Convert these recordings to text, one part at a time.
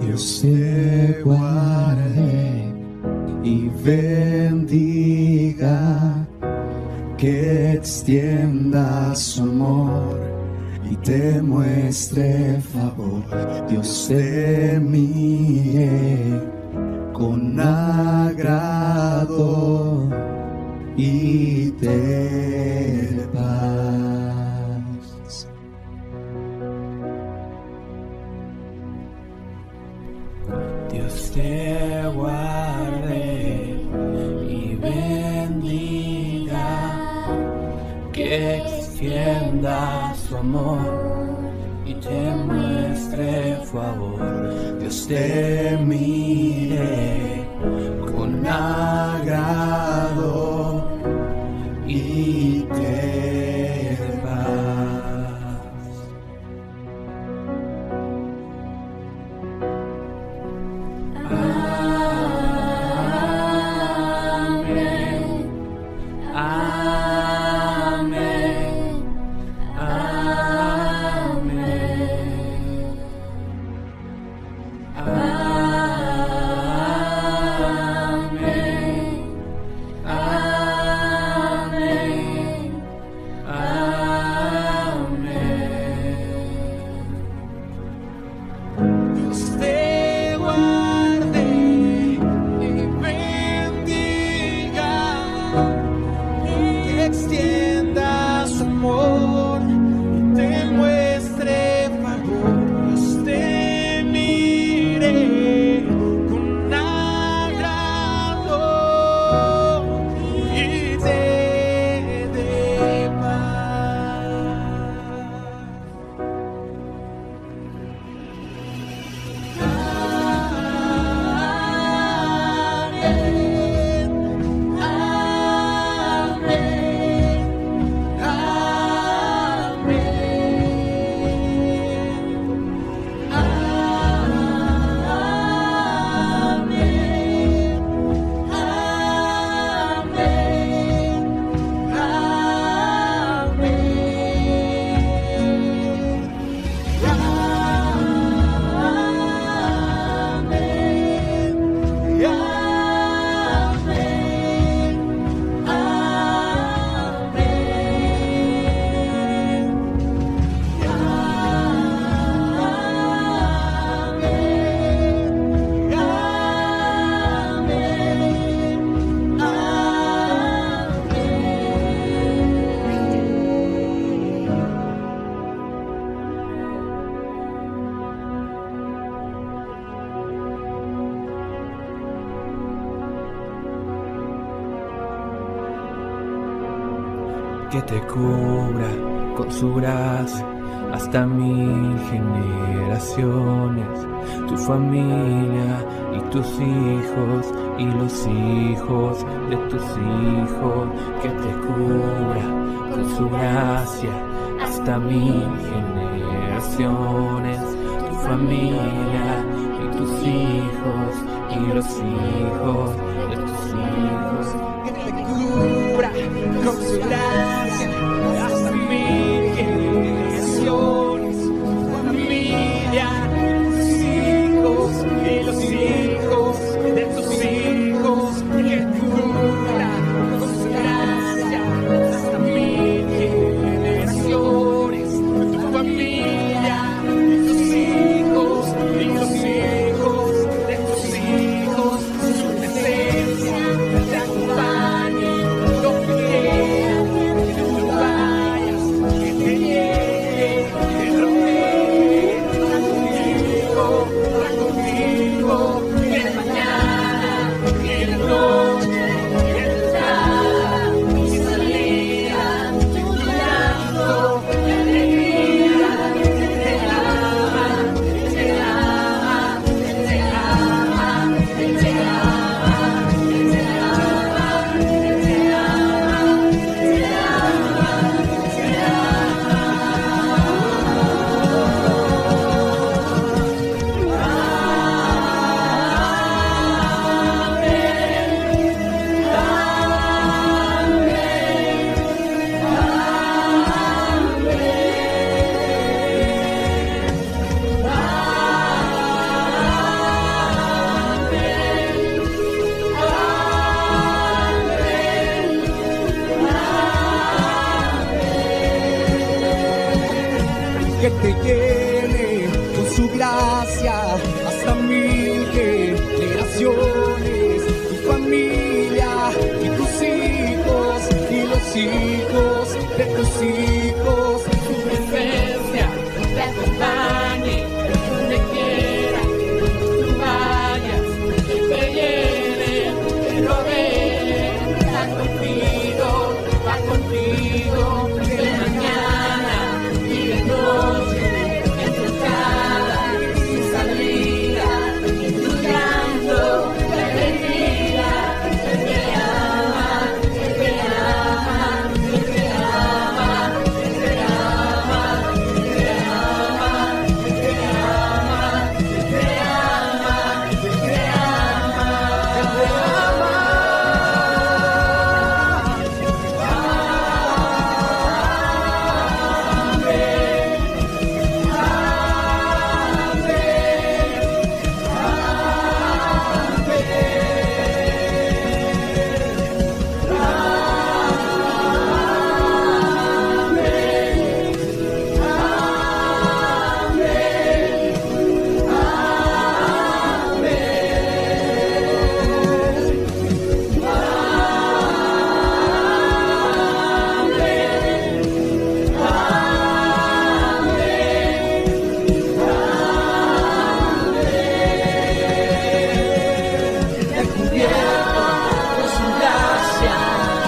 Dios te guarde y bendiga, que extienda su amor y te muestre favor. Dios te mire con agrado y te dé paz. Dios te guarde y bendiga, que extienda su amor y te muestre favor. Dios te mire con agrado y te dé paz. Amén. Amén. Amén. Amén. Amén. Amén. Dios te guarde y bendiga, que extienda su amor y te muestre favor. Dios te mire con agrado y te dé que te cubra con su gracia hasta 1000 generaciones, tu familia y tus hijos y los hijos de tus hijos, que te cubra con su gracia hasta 1000 generaciones, tu familia y tus hijos y los hijos de tus hijos, que te cubra con su gracia hasta 1000 generaciones, tu familia, tus hijos y los hijos de tus hijos, que te cubra con su gracia hasta 1000 generaciones, tu familia, tus hijos y los hijos de tus hijos, su presencia te acompañe donde quiera. te llene con su gracia hasta 1000 generaciones, tu familia y tus hijos y los hijos de tus hijos. Tu presencia te acompañe donde quiera tú vayas, que te llene, te rodee, va contigo de mañana y de noche, en tu entrada y salida, en tu llanto, de alegría. Él te ama, Él te ama, Él te ama, Él te ama, Él te ama, Él te ama, Él te ama, Él te ama, Él te con su gracia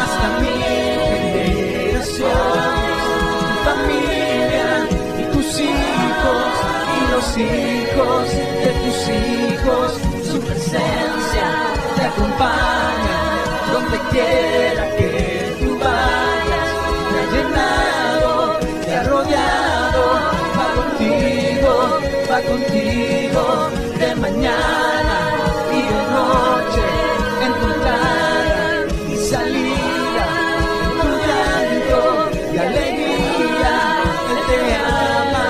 hasta 1000 generaciones, tu familia y tus hijos y los hijos de tus hijos. Su presencia te acompaña donde quiera que tú vayas, te ha llenado, te ha rodeado, va contigo de mañana y de noche, en tu entrada y salida, en tu llanto y alegría. Él te ama,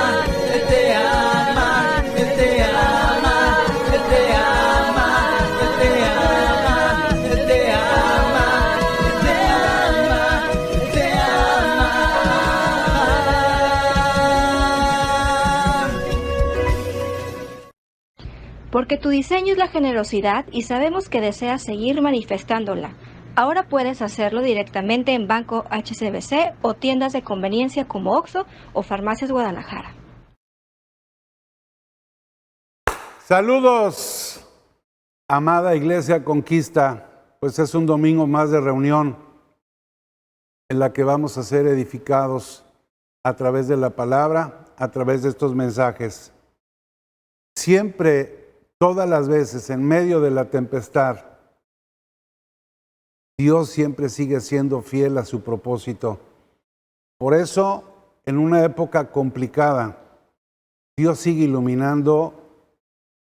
Él te ama, Él te ama, Él te ama, Él te ama, Él te ama, Él te ama, Él te ama. Porque tu diseño es la generosidad y sabemos que deseas seguir manifestándola. Ahora puedes hacerlo directamente en Banco HSBC o tiendas de conveniencia como Oxxo o Farmacias Guadalajara. Saludos, amada Iglesia Conquista. Pues es un domingo más de reunión en la que vamos a ser edificados a través de la palabra, a través de estos mensajes. Siempre, todas las veces, en medio de la tempestad, Dios siempre sigue siendo fiel a su propósito. Por eso, en una época complicada, Dios sigue iluminando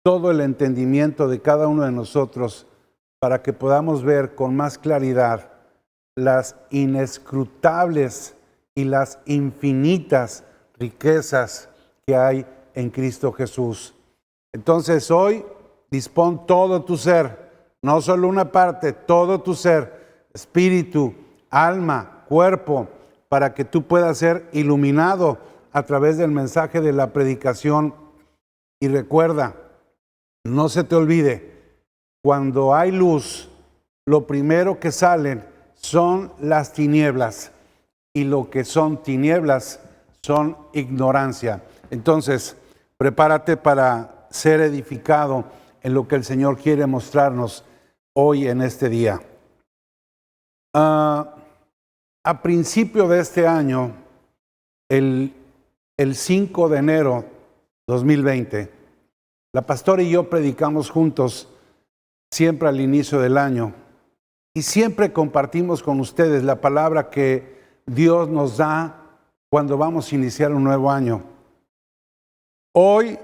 todo el entendimiento de cada uno de nosotros para que podamos ver con más claridad las inescrutables y las infinitas riquezas que hay en Cristo Jesús. Entonces hoy dispón todo tu ser, no solo una parte, todo tu ser, espíritu, alma, cuerpo, para que tú puedas ser iluminado a través del mensaje de la predicación. Y recuerda, no se te olvide, cuando hay luz, lo primero que salen son las tinieblas, y lo que son tinieblas son ignorancia. Entonces, prepárate para ser edificado en lo que el Señor quiere mostrarnos hoy en este día. A principio de este año, el 5 de enero 2020, la pastora y yo predicamos juntos siempre al inicio del año y siempre compartimos con ustedes la palabra que Dios nos da cuando vamos a iniciar un nuevo año. Hoy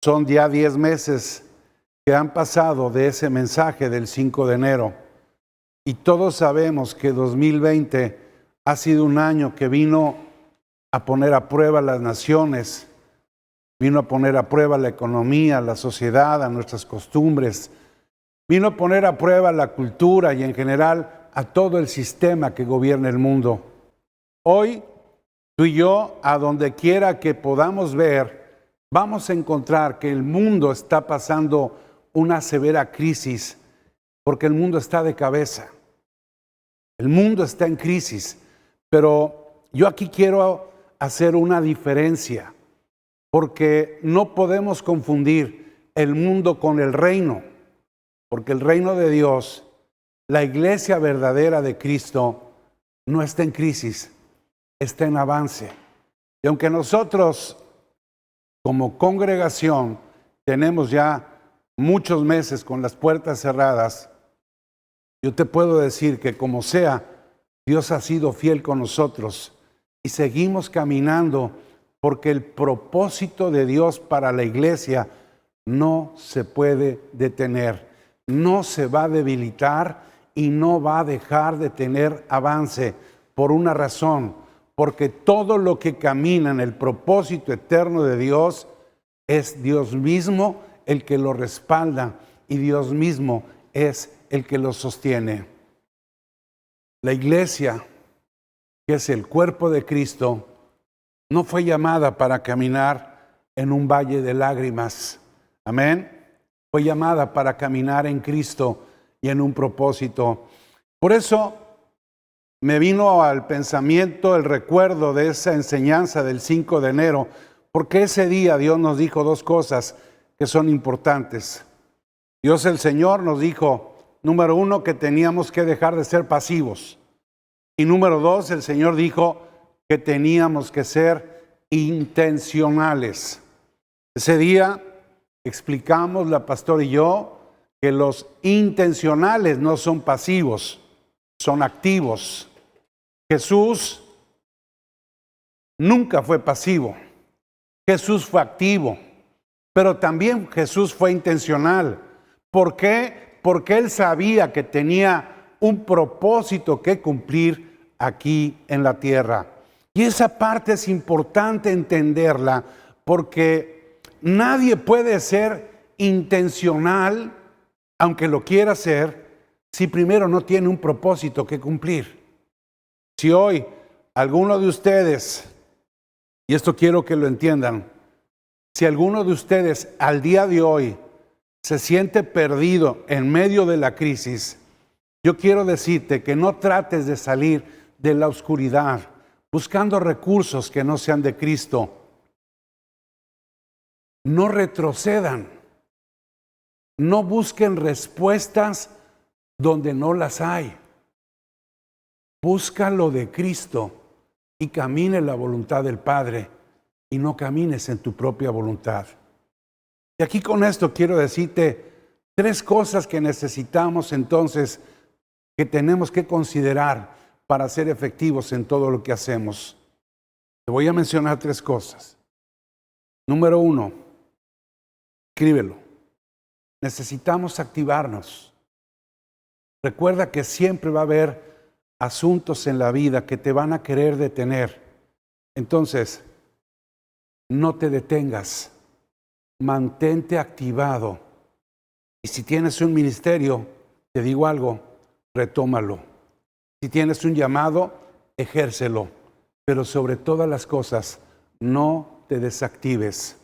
son ya 10 meses que han pasado de ese mensaje del 5 de enero y todos sabemos que 2020 ha sido un año que vino a poner a prueba las naciones, vino a poner a prueba la economía, la sociedad, a nuestras costumbres, vino a poner a prueba la cultura y en general a todo el sistema que gobierna el mundo. Hoy Tú y yo, a donde quiera que podamos ver, vamos a encontrar que el mundo está pasando una severa crisis, porque el mundo está de cabeza. El mundo está en crisis, pero yo aquí quiero hacer una diferencia, porque no podemos confundir el mundo con el reino, porque el reino de Dios, la iglesia verdadera de Cristo, no está en crisis, está en avance. Y aunque nosotros como congregación tenemos ya muchos meses con las puertas cerradas, yo te puedo decir que como sea, Dios ha sido fiel con nosotros y seguimos caminando porque el propósito de Dios para la iglesia no se puede detener, no se va a debilitar y no va a dejar de tener avance por una razón, porque todo lo que camina en el propósito eterno de Dios es Dios mismo el que lo respalda y Dios mismo es el que lo sostiene. La iglesia, que es el cuerpo de Cristo, no fue llamada para caminar en un valle de lágrimas. Amén. Fue llamada para caminar en Cristo y en un propósito. Por eso me vino al pensamiento el recuerdo de esa enseñanza del 5 de enero, porque ese día Dios nos dijo dos cosas que son importantes. Dios el Señor nos dijo, número 1, que teníamos que dejar de ser pasivos. Y número 2, el Señor dijo que teníamos que ser intencionales. Ese día explicamos, la pastora y yo, que los intencionales no son pasivos, son activos. Jesús nunca fue pasivo. Jesús fue activo, pero también Jesús fue intencional. ¿Por qué? Porque Él sabía que tenía un propósito que cumplir aquí en la tierra. Y esa parte es importante entenderla, porque nadie puede ser intencional, aunque lo quiera ser, si primero no tiene un propósito que cumplir. Si hoy alguno de ustedes, y esto quiero que lo entiendan, si alguno de ustedes al día de hoy se siente perdido en medio de la crisis, yo quiero decirte que no trates de salir de la oscuridad buscando recursos que no sean de Cristo. No retrocedan, no busquen respuestas donde no las hay. Busca lo de Cristo y camine la voluntad del Padre y no camines en tu propia voluntad. Y aquí con esto quiero decirte 3 cosas que necesitamos entonces, que tenemos que considerar para ser efectivos en todo lo que hacemos. Te voy a mencionar 3 cosas. Número 1, escríbelo. Necesitamos activarnos. Recuerda que siempre va a haber asuntos en la vida que te van a querer detener. Entonces, no te detengas. Mantente activado. Y si tienes un ministerio, te digo algo, retómalo. Si tienes un llamado, ejércelo. Pero sobre todas las cosas, no te desactives.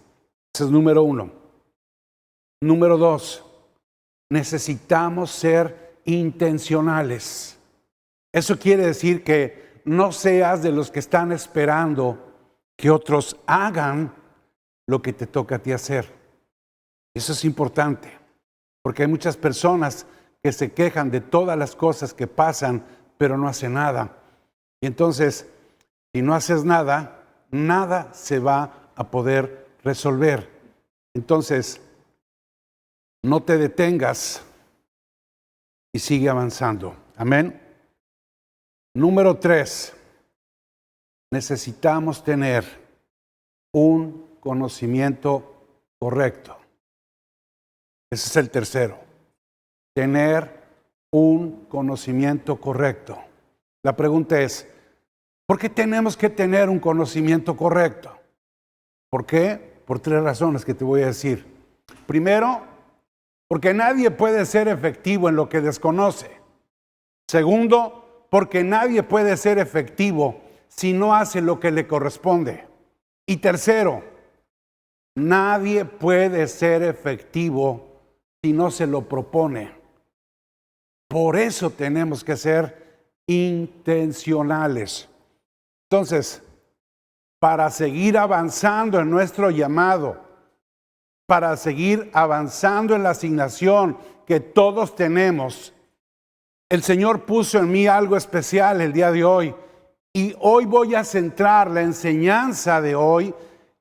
Ese es número 1. Número 2, necesitamos ser intencionales. Eso quiere decir que no seas de los que están esperando que otros hagan lo que te toca a ti hacer. Eso es importante, porque hay muchas personas que se quejan de todas las cosas que pasan, pero no hacen nada. Y entonces, si no haces nada, nada se va a poder resolver. Entonces, no te detengas y sigue avanzando. Amén. Número 3, necesitamos tener un conocimiento correcto. Ese es el tercero. Tener un conocimiento correcto. La pregunta es, ¿por qué tenemos que tener un conocimiento correcto? ¿Por qué? Por 3 razones que te voy a decir. Primero, porque nadie puede ser efectivo en lo que desconoce. Segundo, porque nadie puede ser efectivo si no hace lo que le corresponde. Y tercero, nadie puede ser efectivo si no se lo propone. Por eso tenemos que ser intencionales. Entonces, para seguir avanzando en nuestro llamado, para seguir avanzando en la asignación que todos tenemos, el Señor puso en mí algo especial el día de hoy. Y hoy voy a centrar la enseñanza de hoy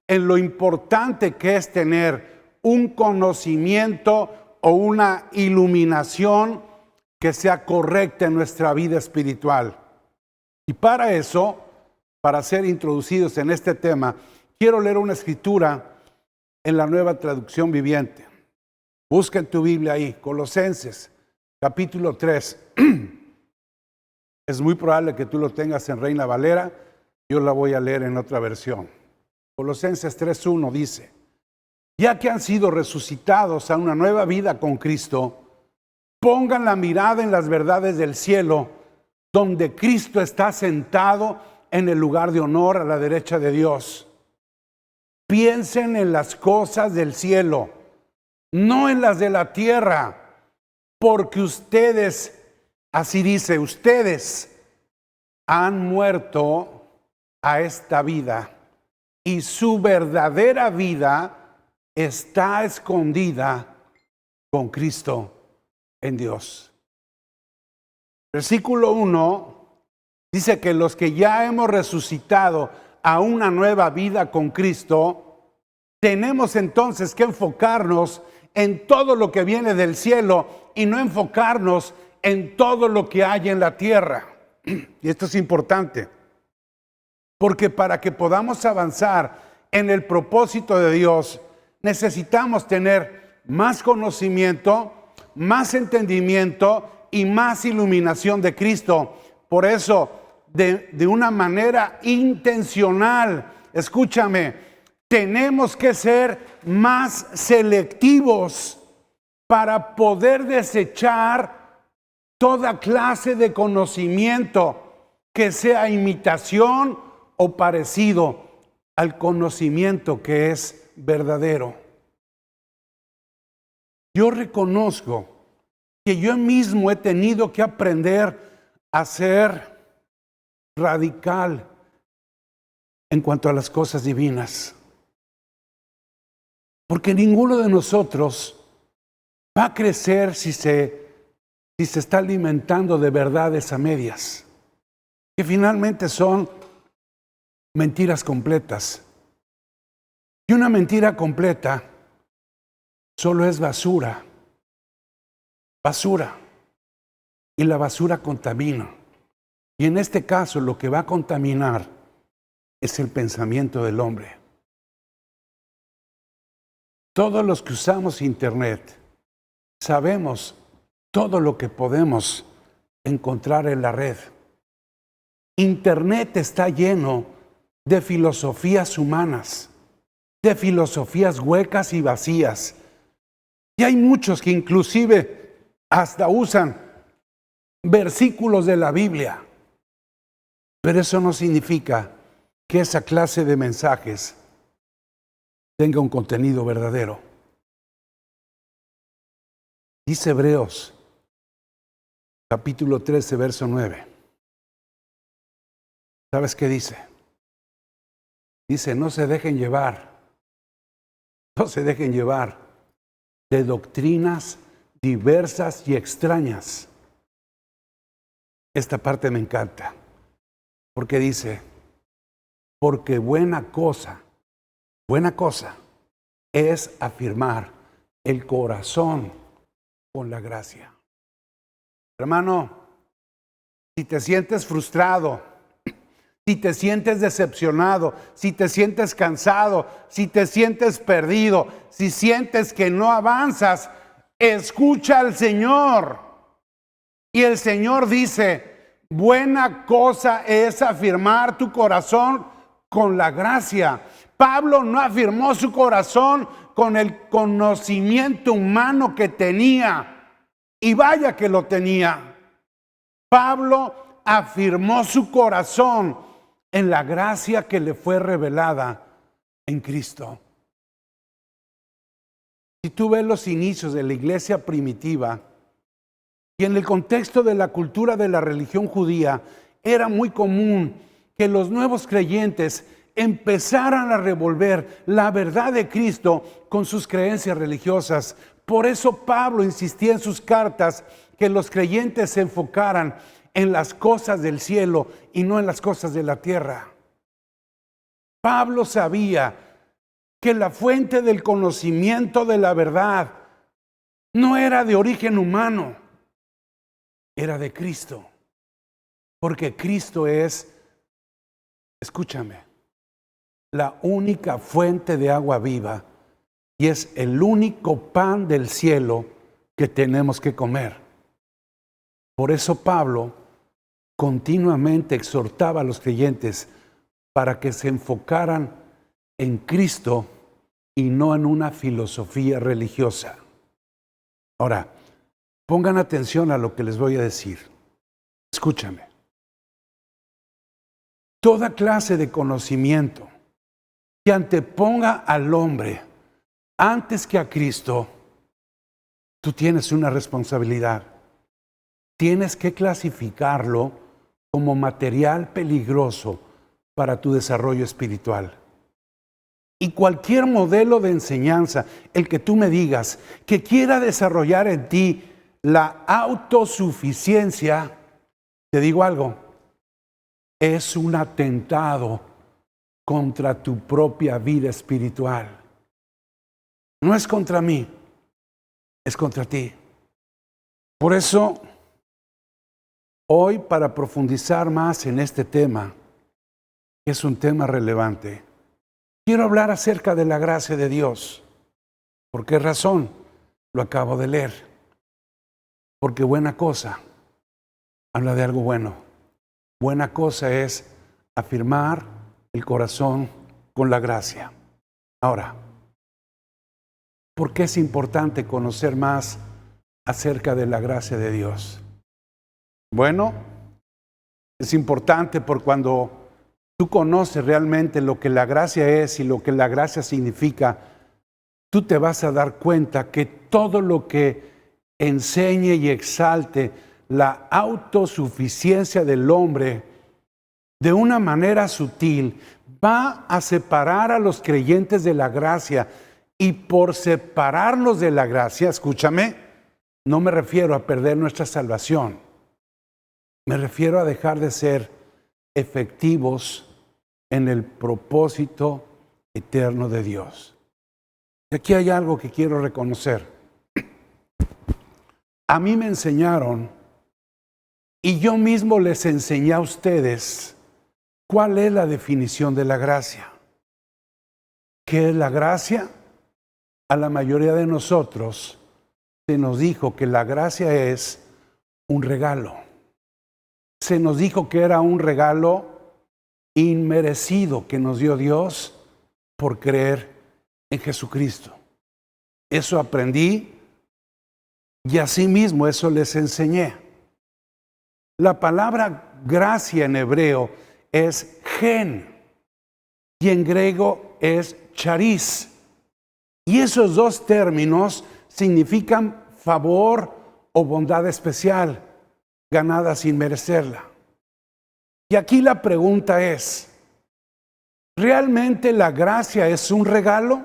en lo importante que es tener un conocimiento o una iluminación que sea correcta en nuestra vida espiritual. Y para eso, para ser introducidos en este tema, quiero leer una escritura en la Nueva Traducción Viviente. Busca en tu Biblia ahí, Colosenses, capítulo 3. Es muy probable que tú lo tengas en Reina Valera. Yo la voy a leer en otra versión. Colosenses 3:1 dice: ya que han sido resucitados a una nueva vida con Cristo, pongan la mirada en las verdades del cielo, donde Cristo está sentado en el lugar de honor a la derecha de Dios. Piensen en las cosas del cielo, no en las de la tierra, porque ustedes, así dice, ustedes han muerto a esta vida y su verdadera vida está escondida con Cristo en Dios. Versículo 1 dice que los que ya hemos resucitado a una nueva vida con Cristo, tenemos entonces que enfocarnos en todo lo que viene del cielo y no enfocarnos en todo lo que hay en la tierra. Y esto es importante, porque para que podamos avanzar en el propósito de Dios, necesitamos tener más conocimiento, más entendimiento y más iluminación de Cristo. Por eso, de una manera intencional, escúchame, tenemos que ser más selectivos para poder desechar toda clase de conocimiento que sea imitación o parecido al conocimiento que es verdadero. Yo reconozco que yo mismo he tenido que aprender a ser radical en cuanto a las cosas divinas. Porque ninguno de nosotros va a crecer si se está alimentando de verdades a medias, que finalmente son mentiras completas. Y una mentira completa solo es basura. Basura. Y la basura contamina. Y en este caso lo que va a contaminar es el pensamiento del hombre. Todos los que usamos Internet sabemos todo lo que podemos encontrar en la red. Internet está lleno de filosofías humanas, de filosofías huecas y vacías. Y hay muchos que inclusive hasta usan versículos de la Biblia. Pero eso no significa que esa clase de mensajes tenga un contenido verdadero. Dice Hebreos, capítulo 13, verso 9. ¿Sabes qué dice? Dice, no se dejen llevar de doctrinas diversas y extrañas. Esta parte me encanta, porque dice, porque buena cosa es afirmar el corazón con la gracia. Hermano, si te sientes frustrado, si te sientes decepcionado, si te sientes cansado, si te sientes perdido, si sientes que no avanzas, escucha al Señor. Y el Señor dice, buena cosa es afirmar tu corazón con la gracia. Pablo no afirmó su corazón con el conocimiento humano que tenía. Y vaya que lo tenía. Pablo afirmó su corazón en la gracia que le fue revelada en Cristo. Si tú ves los inicios de la iglesia primitiva, y en el contexto de la cultura de la religión judía, era muy común que los nuevos creyentes empezaran a revolver la verdad de Cristo con sus creencias religiosas. Por eso Pablo insistía en sus cartas que los creyentes se enfocaran en las cosas del cielo y no en las cosas de la tierra. Pablo sabía que la fuente del conocimiento de la verdad no era de origen humano, era de Cristo. Porque Cristo es, escúchame, la única fuente de agua viva y es el único pan del cielo que tenemos que comer. Por eso Pablo continuamente exhortaba a los creyentes para que se enfocaran en Cristo y no en una filosofía religiosa. Ahora, pongan atención a lo que les voy a decir. Escúchame. Toda clase de conocimiento que anteponga al hombre antes que a Cristo, tú tienes una responsabilidad. Tienes que clasificarlo como material peligroso para tu desarrollo espiritual. Y cualquier modelo de enseñanza, el que tú me digas, que quiera desarrollar en ti la autosuficiencia, te digo algo, es un atentado contra tu propia vida espiritual. No es contra mí, es contra ti. Por eso, hoy, para profundizar más en este tema, que es un tema relevante, quiero hablar acerca de la gracia de Dios. ¿Por qué razón? Lo acabo de leer. Porque buena cosa habla de algo bueno. Buena cosa es afirmar el corazón con la gracia. Ahora, ¿por qué es importante conocer más acerca de la gracia de Dios? Bueno, es importante porque cuando tú conoces realmente lo que la gracia es y lo que la gracia significa, tú te vas a dar cuenta que todo lo que enseñe y exalte la autosuficiencia del hombre de una manera sutil va a separar a los creyentes de la gracia. Y por separarnos de la gracia, escúchame, no me refiero a perder nuestra salvación. Me refiero a dejar de ser efectivos en el propósito eterno de Dios. Y aquí hay algo que quiero reconocer. A mí me enseñaron y yo mismo les enseñé a ustedes cuál es la definición de la gracia. ¿Qué es la gracia? A la mayoría de nosotros se nos dijo que la gracia es un regalo. Se nos dijo que era un regalo inmerecido que nos dio Dios por creer en Jesucristo. Eso aprendí y asimismo eso les enseñé. La palabra gracia en hebreo es gen y en griego es charis. Y esos dos términos significan favor o bondad especial, ganada sin merecerla. Y aquí la pregunta es, ¿realmente la gracia es un regalo?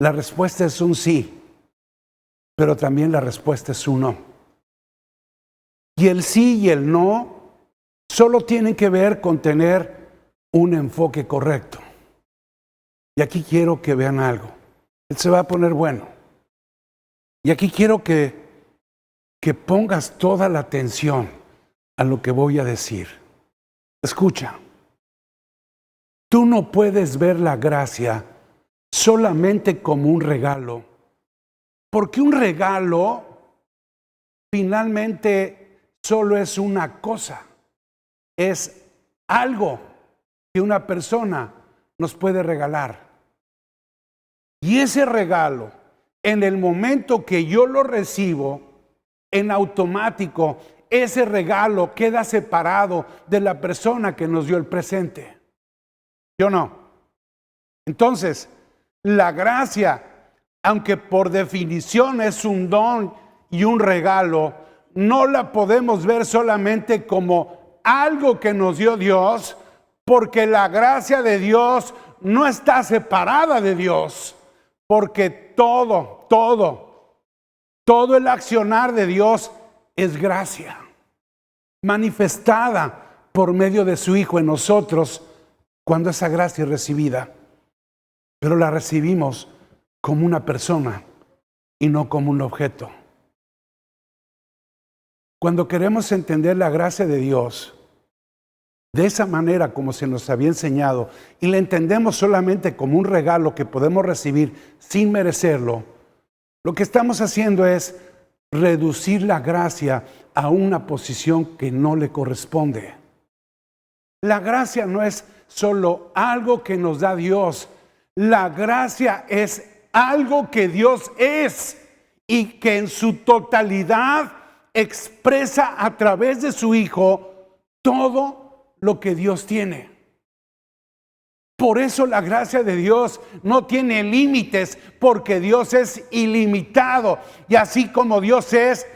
La respuesta es un sí, pero también la respuesta es un no. Y el sí y el no solo tienen que ver con tener un enfoque correcto. Y aquí quiero que vean algo. Se va a poner bueno. Y aquí quiero que pongas toda la atención a lo que voy a decir. Escucha. Tú no puedes ver la gracia solamente como un regalo. Porque un regalo finalmente solo es una cosa. Es algo que una persona nos puede regalar. Y ese regalo, en el momento que yo lo recibo, en automático ese regalo queda separado de la persona que nos dio el presente. ¿Sí o no? Entonces, la gracia, aunque por definición es un don y un regalo, no la podemos ver solamente como algo que nos dio Dios, porque la gracia de Dios no está separada de Dios, porque todo el accionar de Dios es gracia, manifestada por medio de su Hijo en nosotros, cuando esa gracia es recibida. Pero la recibimos como una persona y no como un objeto. Cuando queremos entender la gracia de Dios de esa manera como se nos había enseñado y la entendemos solamente como un regalo que podemos recibir sin merecerlo, lo que estamos haciendo es reducir la gracia a una posición que no le corresponde. La gracia no es solo algo que nos da Dios. La gracia es algo que Dios es y que en su totalidad expresa a través de su Hijo todo lo que Dios tiene. Por eso la gracia de Dios no tiene límites, porque Dios es ilimitado. Y así como Dios es,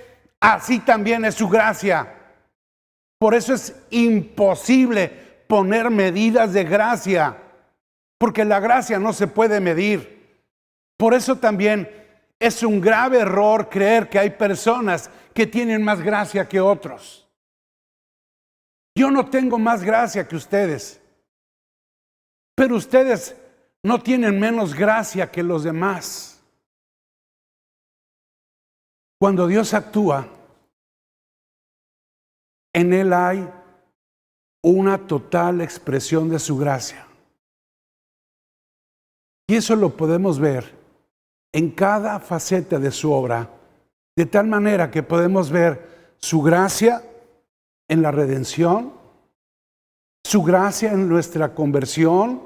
así también es su gracia. Por eso es imposible poner medidas de gracia, porque la gracia no se puede medir. Por eso también es un grave error creer que hay personas que tienen más gracia que otros. Yo no tengo más gracia que ustedes, pero ustedes no tienen menos gracia que los demás. Cuando Dios actúa, en Él hay una total expresión de su gracia. Y eso lo podemos ver en cada faceta de su obra, de tal manera que podemos ver su gracia en la redención, su gracia en nuestra conversión,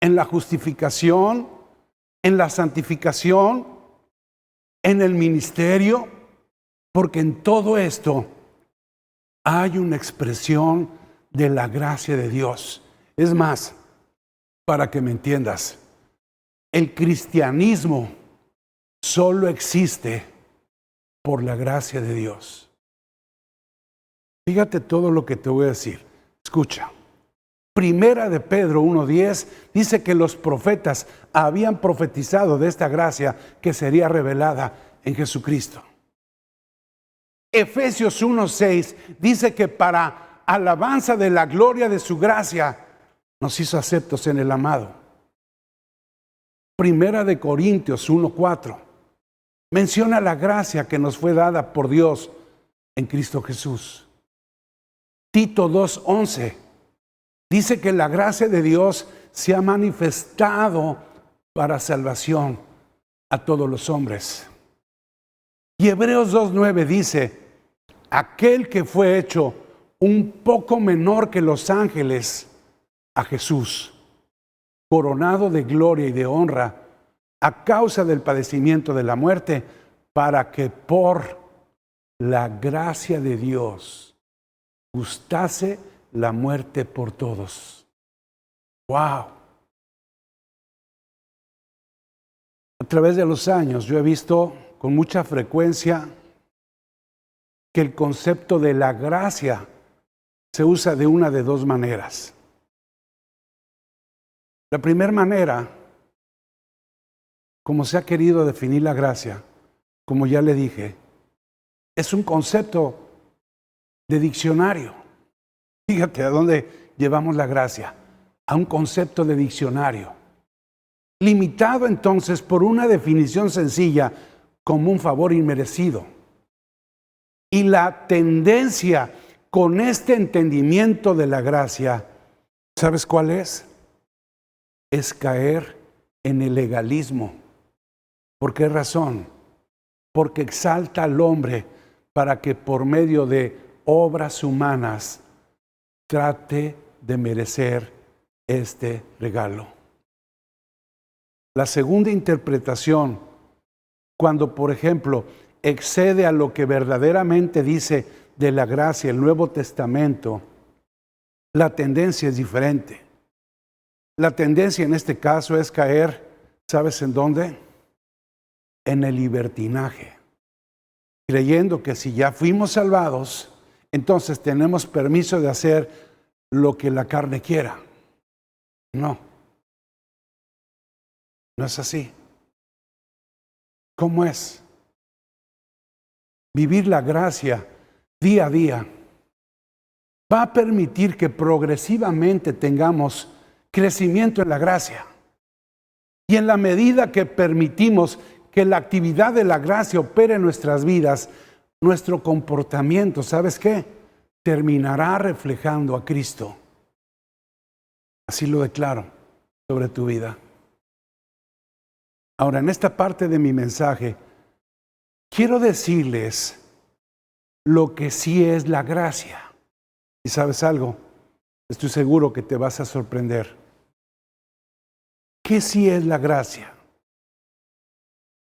en la justificación, en la santificación, en el ministerio, porque en todo esto hay una expresión de la gracia de Dios. Es más, para que me entiendas, el cristianismo solo existe por la gracia de Dios. Fíjate todo lo que te voy a decir. Escucha. Primera de Pedro 1:10 dice que los profetas habían profetizado de esta gracia que sería revelada en Jesucristo. Efesios 1:6 dice que para alabanza de la gloria de su gracia nos hizo aceptos en el amado. Primera de Corintios 1:4 menciona la gracia que nos fue dada por Dios en Cristo Jesús. Tito 2:11 dice que la gracia de Dios se ha manifestado para salvación a todos los hombres. Y Hebreos 2:9 dice, aquel que fue hecho un poco menor que los ángeles, a Jesús, coronado de gloria y de honra a causa del padecimiento de la muerte, para que por la gracia de Dios gustase la muerte por todos. ¡Wow! A través de los años yo he visto con mucha frecuencia que el concepto de la gracia se usa de una de dos maneras. La primera manera, como se ha querido definir la gracia, como ya le dije, es un concepto de diccionario. Fíjate a dónde llevamos la gracia, a un concepto de diccionario. Limitado entonces por una definición sencilla como un favor inmerecido. Y la tendencia con este entendimiento de la gracia, ¿sabes cuál es? Es caer en el legalismo. ¿Por qué razón? Porque exalta al hombre para que por medio de obras humanas trate de merecer este regalo. La segunda interpretación, cuando por ejemplo excede a lo que verdaderamente dice de la gracia el Nuevo Testamento, la tendencia es diferente. La tendencia en este caso es caer, ¿sabes en dónde? En el libertinaje, creyendo que si ya fuimos salvados, entonces tenemos permiso de hacer lo que la carne quiera. No, no es así. ¿Cómo es? Vivir la gracia día a día va a permitir que progresivamente tengamos crecimiento en la gracia. Y en la medida que permitimos que la actividad de la gracia opere en nuestras vidas, nuestro comportamiento, ¿sabes qué? Terminará reflejando a Cristo. Así lo declaro sobre tu vida. Ahora, en esta parte de mi mensaje, quiero decirles lo que sí es la gracia. ¿Y sabes algo? Estoy seguro que te vas a sorprender. ¿Qué sí es la gracia?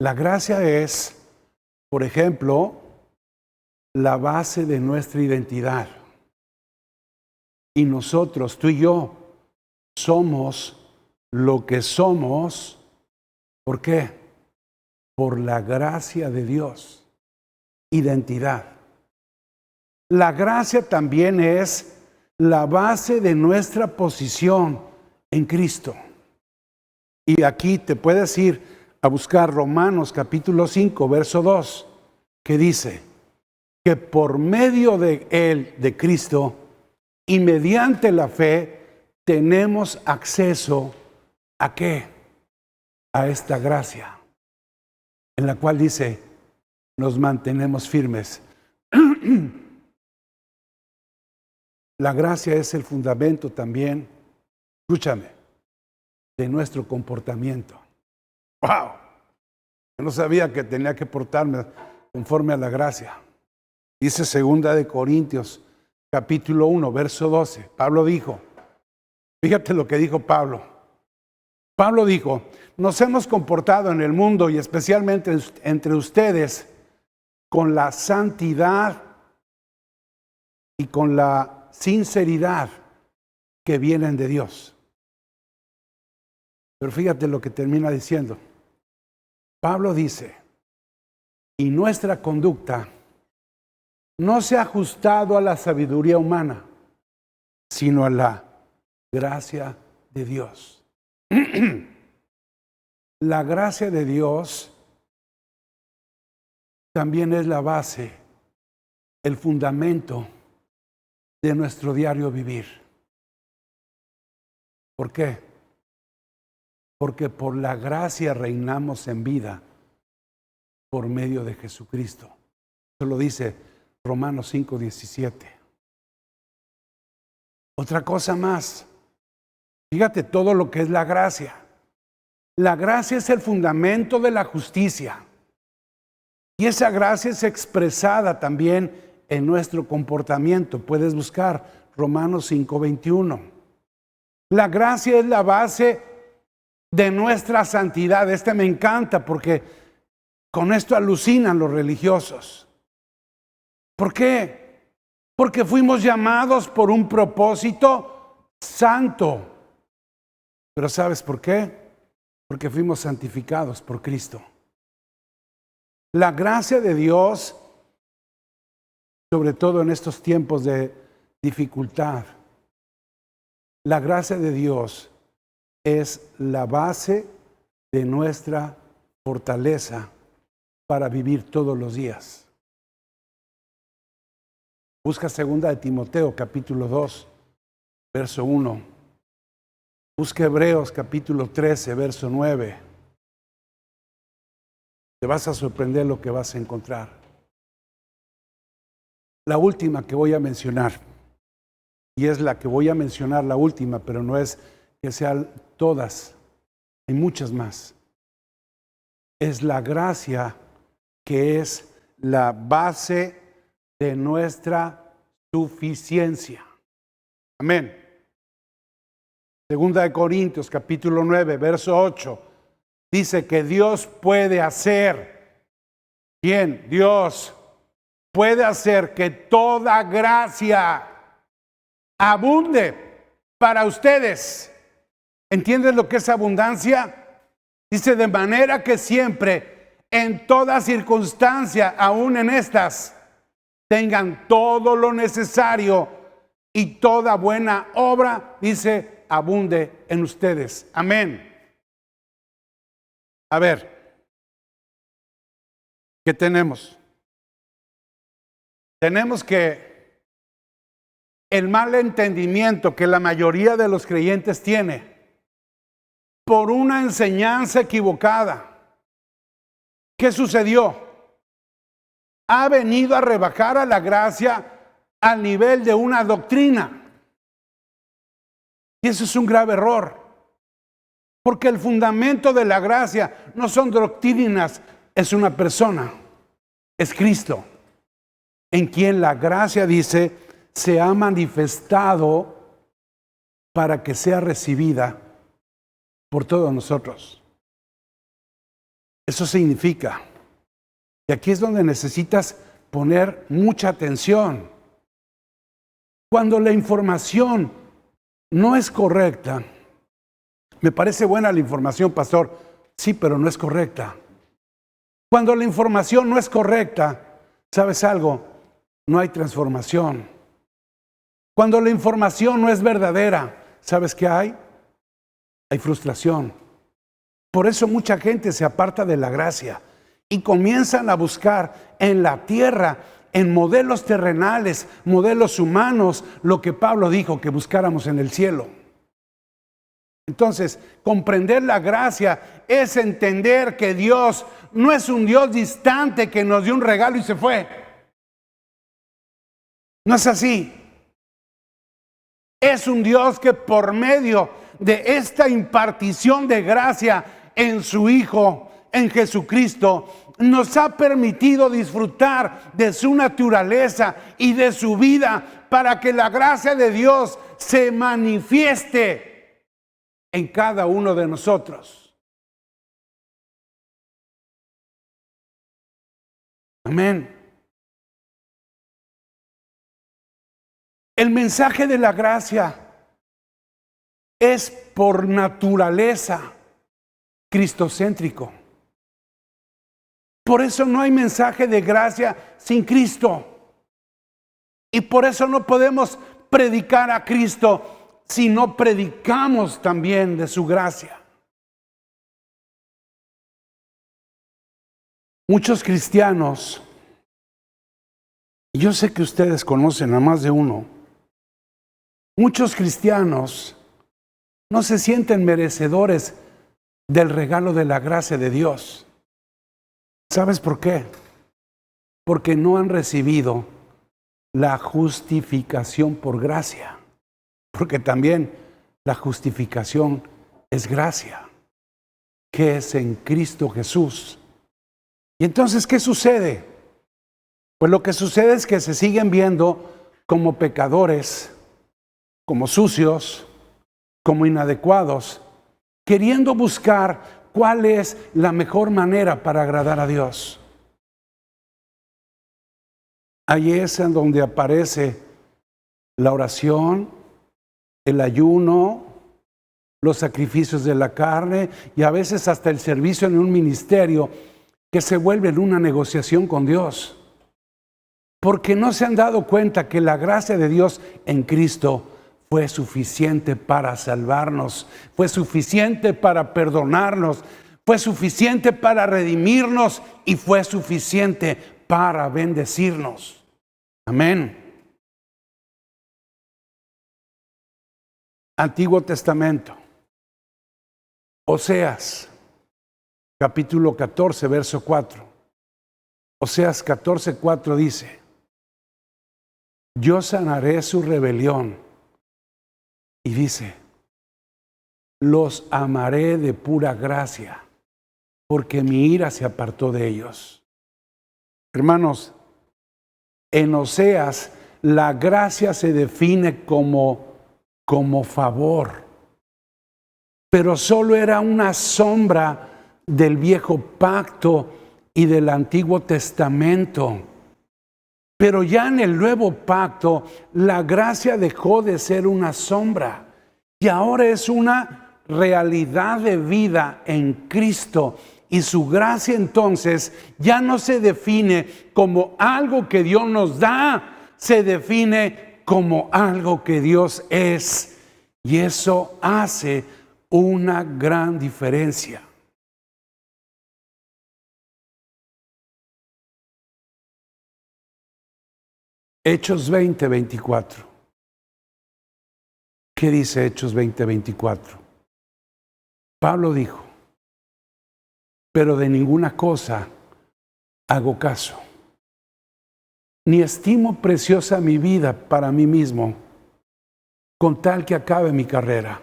La gracia es, por ejemplo, la base de nuestra identidad. Y nosotros, tú y yo, somos lo que somos. ¿Por qué? Por la gracia de Dios. Identidad. La gracia también es la base de nuestra posición en Cristo. Y aquí te puedes ir a buscar Romanos capítulo 5, verso 2, que dice que por medio de Él, de Cristo, y mediante la fe, tenemos acceso ¿a qué? A esta gracia, en la cual dice, nos mantenemos firmes. La gracia es el fundamento también, escúchame, de nuestro comportamiento. ¡Wow! Yo no sabía que tenía que portarme conforme a la gracia. Dice 2 Corintios, capítulo 1, verso 12. Pablo dijo, fíjate lo que dijo Pablo. Pablo dijo, nos hemos comportado en el mundo y especialmente entre ustedes con la santidad y con la sinceridad que vienen de Dios. Pero fíjate lo que termina diciendo. Pablo dice, y nuestra conducta no se ha ajustado a la sabiduría humana, sino a la gracia de Dios. La gracia de Dios también es la base, el fundamento de nuestro diario vivir. ¿Por qué? Porque por la gracia reinamos en vida por medio de Jesucristo. Eso lo dice Romanos 5:17. Otra cosa más. Fíjate todo lo que es la gracia. La gracia es el fundamento de la justicia. Y esa gracia es expresada también en nuestro comportamiento. Puedes buscar Romanos 5:21. La gracia es la base de nuestra santidad. Me encanta porque con esto alucinan los religiosos. ¿Por qué? Porque fuimos llamados por un propósito santo. Pero ¿sabes por qué? Porque fuimos santificados por Cristo. La gracia de Dios, sobre todo en estos tiempos de dificultad, la gracia de Dios es la base de nuestra fortaleza para vivir todos los días. Busca 2 Timoteo capítulo 2, verso 1. Busca Hebreos capítulo 13, verso 9. Te vas a sorprender lo que vas a encontrar. La última que voy a mencionar, y es la que voy a mencionar la última, pero no es que sean todas, hay muchas más. Es la gracia que es la base de nuestra suficiencia. Amén. 2 Corintios capítulo 9, verso 8, dice que Dios puede hacer ¿Quién? Dios puede hacer que toda gracia abunde para ustedes. ¿Entienden lo que es abundancia? Dice, de manera que siempre, en toda circunstancia, aún en estas, tengan todo lo necesario y toda buena obra, dice, abunde en ustedes. Amén. A ver, ¿qué tenemos? Tenemos que el mal entendimiento que la mayoría de los creyentes tiene por una enseñanza equivocada. ¿Qué sucedió? Ha venido a rebajar a la gracia al nivel de una doctrina. Y eso es un grave error. Porque el fundamento de la gracia no son doctrinas, es una persona, es Cristo, en quien la gracia, dice, se ha manifestado para que sea recibida por todos nosotros. Eso significa, y aquí es donde necesitas poner mucha atención, cuando la información no es correcta. Me parece buena la información, pastor, sí, pero no es correcta. Cuando la información no es correcta, ¿sabes algo? No hay transformación. Cuando la información no es verdadera, ¿sabes qué hay? Hay frustración. Por eso mucha gente se aparta de la gracia y comienzan a buscar en la tierra, en modelos terrenales, modelos humanos, lo que Pablo dijo que buscáramos en el cielo. Entonces, comprender la gracia es entender que Dios no es un Dios distante que nos dio un regalo y se fue. No es así. Es un Dios que por medio de esta impartición de gracia en su Hijo, en Jesucristo, nos ha permitido disfrutar de su naturaleza y de su vida para que la gracia de Dios se manifieste en cada uno de nosotros. Amén. El mensaje de la gracia es por naturaleza cristocéntrico. Por eso no hay mensaje de gracia sin Cristo. Y por eso no podemos predicar a Cristo si no predicamos también de su gracia. Muchos cristianos, y yo sé que ustedes conocen a más de uno, muchos cristianos no se sienten merecedores del regalo de la gracia de Dios. ¿Sabes por qué? Porque no han recibido la justificación por gracia. Porque también la justificación es gracia, que es en Cristo Jesús. Y entonces, ¿qué sucede? Pues lo que sucede es que se siguen viendo como pecadores, como sucios, como inadecuados, queriendo buscar cuál es la mejor manera para agradar a Dios. Ahí es en donde aparece la oración, el ayuno, los sacrificios de la carne y a veces hasta el servicio en un ministerio que se vuelve en una negociación con Dios. Porque no se han dado cuenta que la gracia de Dios en Cristo fue suficiente para salvarnos, fue suficiente para perdonarnos, fue suficiente para redimirnos y fue suficiente para bendecirnos. Amén. Antiguo Testamento, Oseas, capítulo 14, verso 4. Oseas 14, 4 dice: yo sanaré su rebelión. Y dice: los amaré de pura gracia, porque mi ira se apartó de ellos. Hermanos, en Oseas la gracia se define como favor, pero solo era una sombra del viejo pacto y del Antiguo Testamento. Pero ya en el Nuevo Pacto, la gracia dejó de ser una sombra y ahora es una realidad de vida en Cristo. Y su gracia entonces ya no se define como algo que Dios nos da, se define como algo que Dios es. Y eso hace una gran diferencia. Hechos 20:24. ¿Qué dice Hechos 20:24? Pablo dijo: pero de ninguna cosa hago caso, ni estimo preciosa mi vida para mí mismo, con tal que acabe mi carrera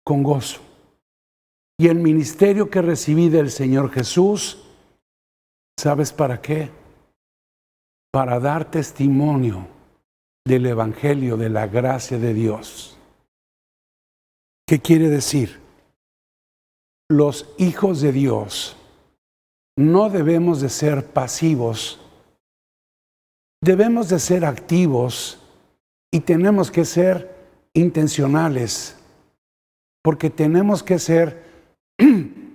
con gozo, y el ministerio que recibí del Señor Jesús. ¿Sabes para qué? Para dar testimonio del Evangelio de la gracia de Dios. ¿Qué quiere decir? Los hijos de Dios no debemos de ser pasivos, debemos de ser activos y tenemos que ser intencionales, porque tenemos que ser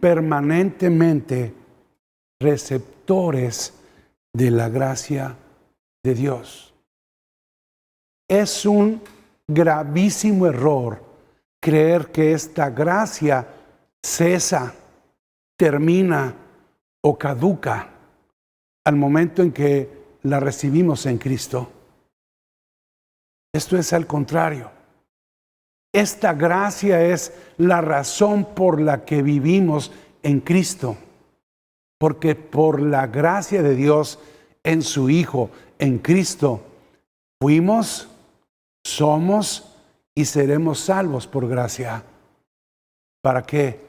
permanentemente receptores de la gracia de Dios. Es un gravísimo error creer que esta gracia cesa, termina o caduca al momento en que la recibimos en Cristo. Esto es al contrario. Esta gracia es la razón por la que vivimos en Cristo, porque por la gracia de Dios en su Hijo, en Cristo, fuimos, somos y seremos salvos por gracia. ¿Para qué?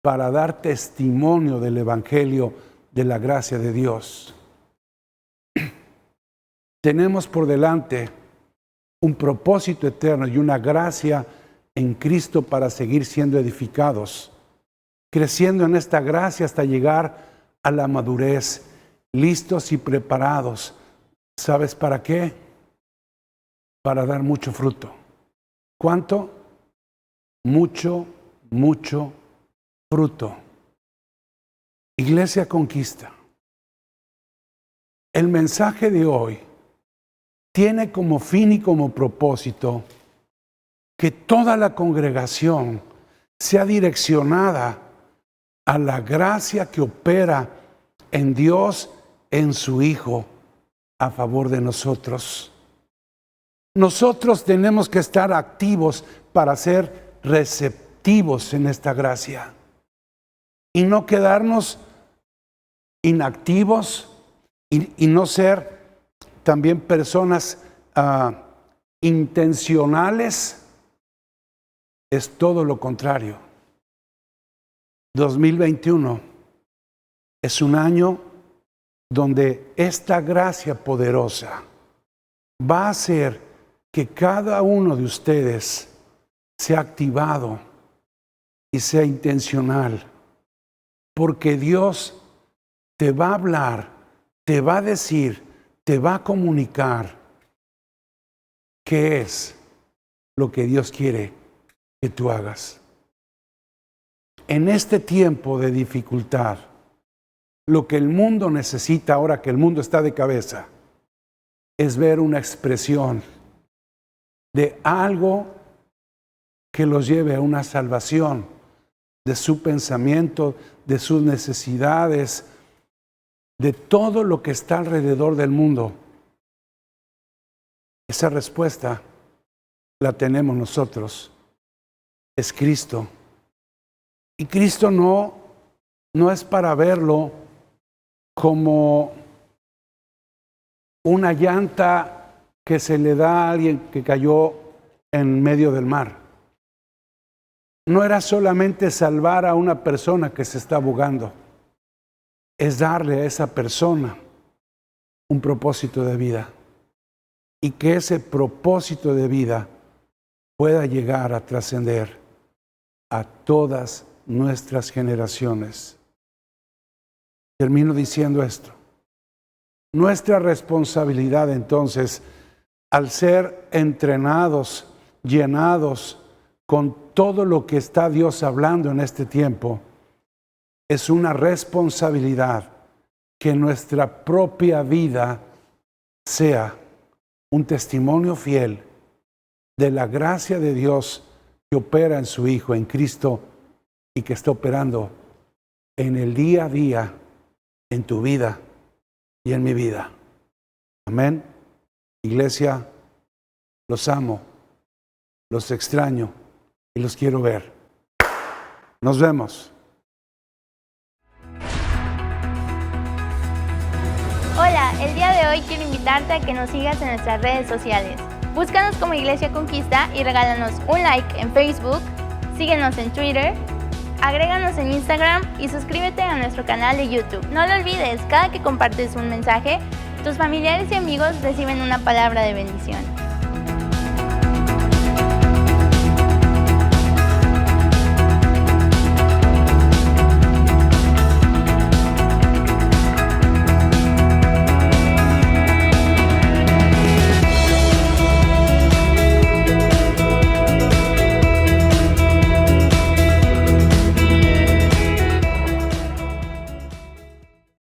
Para dar testimonio del Evangelio de la gracia de Dios. Tenemos por delante un propósito eterno y una gracia en Cristo para seguir siendo edificados, creciendo en esta gracia hasta llegar a la madurez, listos y preparados. ¿Sabes para qué? Para dar mucho fruto. ¿Cuánto? Mucho fruto. Iglesia Conquista. El mensaje de hoy tiene como fin y como propósito que toda la congregación sea direccionada a la gracia que opera en Dios, en su Hijo, a favor de nosotros. Nosotros tenemos que estar activos para ser receptivos en esta gracia y no quedarnos inactivos y no ser también personas intencionales. Es todo lo contrario. 2021 es un año donde esta gracia poderosa va a hacer que cada uno de ustedes sea activado y sea intencional, porque Dios te va a hablar, te va a decir, te va a comunicar qué es lo que Dios quiere que tú hagas. En este tiempo de dificultad, lo que el mundo necesita ahora que el mundo está de cabeza es ver una expresión de algo que los lleve a una salvación de su pensamiento, de sus necesidades, de todo lo que está alrededor del mundo. Esa respuesta la tenemos nosotros. Es Cristo. Y Cristo no es para verlo como una llanta que se le da a alguien que cayó en medio del mar. No era solamente salvar a una persona que se está ahogando, es darle a esa persona un propósito de vida y que ese propósito de vida pueda llegar a trascender a todas nuestras generaciones. Termino diciendo esto. Nuestra responsabilidad entonces, al ser entrenados, llenados con todo lo que está Dios hablando en este tiempo, es una responsabilidad que nuestra propia vida sea un testimonio fiel de la gracia de Dios que opera en su Hijo, en Cristo, y que está operando en el día a día, en tu vida y en mi vida. Amén. Iglesia, los amo, los extraño y los quiero ver. Nos vemos. Hola, el día de hoy quiero invitarte a que nos sigas en nuestras redes sociales. Búscanos como Iglesia Conquista y regálanos un like en Facebook, síguenos en Twitter, agréganos en Instagram y suscríbete a nuestro canal de YouTube. No lo olvides, cada que compartes un mensaje, tus familiares y amigos reciben una palabra de bendición.